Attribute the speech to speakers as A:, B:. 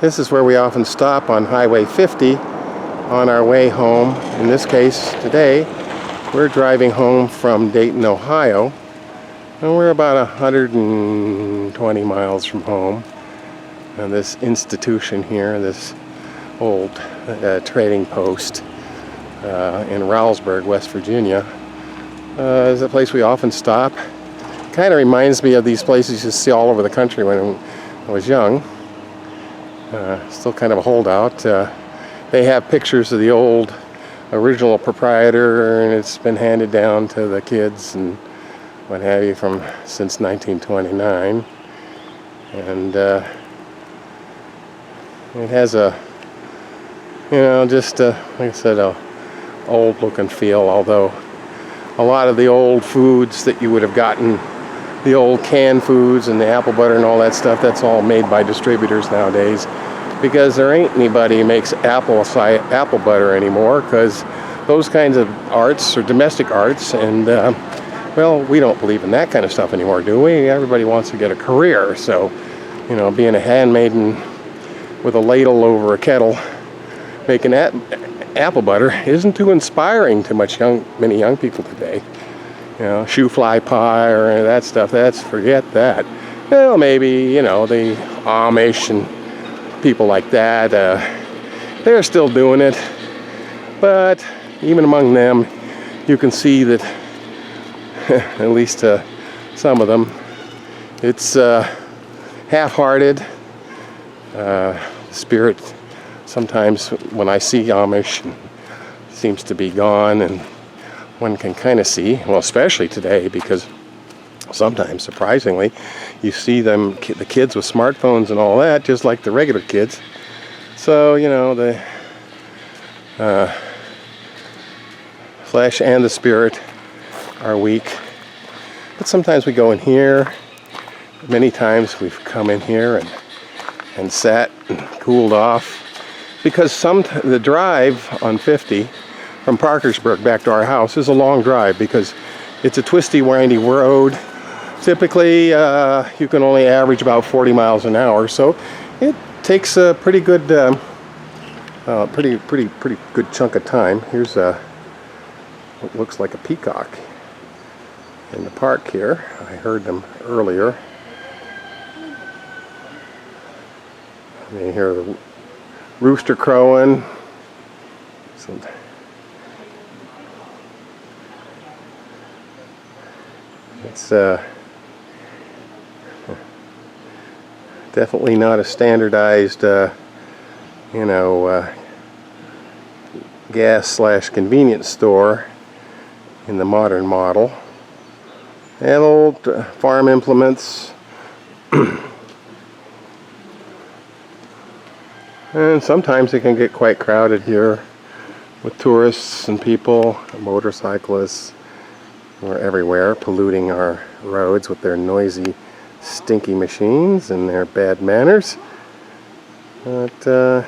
A: This is where we often stop on Highway 50 on our way home. In this case, today, we're driving home from Dayton, Ohio, and we're about 120 miles from home. And this institution here, this old trading post in Rowlesburg, West Virginia, is a place we often stop. Kind of reminds me of these places you see all over the country when I was young. Still kind of a holdout. They have pictures of the old original proprietor, and it's been handed down to the kids and what have you since 1929. And it has a, just like I said, a old looking feel, although a lot of the old foods that you would have gotten, the old canned foods and the apple butter and all that stuff, that's all made by distributors nowadays, because there ain't anybody who makes apple butter anymore, because those kinds of arts are domestic arts, and well, we don't believe in that kind of stuff anymore, do we? Everybody wants to get a career, so being a handmaiden with a ladle over a kettle making apple butter isn't too inspiring to many young people today. Shoe fly pie or any of that stuff, forget that. Well, maybe, the Amish and people like that, they're still doing it. But even among them, you can see that, at least some of them, it's half-hearted. Spirit, sometimes when I see Amish, seems to be gone, and one can kind of see, well, especially today, because sometimes, surprisingly, you see the kids with smartphones and all that, just like the regular kids. So, the flesh and the spirit are weak. But sometimes we go in here. Many times we've come in here and sat and cooled off, because the drive on 50 from Parkersburg back to our house is a long drive, because it's a twisty, windy road. Typically, you can only average about 40 miles an hour, so it takes a pretty good, pretty good chunk of time. Here's what looks like a peacock in the park here. I heard them earlier. You hear the rooster crowing. It's definitely not a standardized, gas/convenience store in the modern model. And old farm implements. And sometimes it can get quite crowded here with tourists and people, motorcyclists, who are everywhere polluting our roads with their noisy, stinky machines and their bad manners. But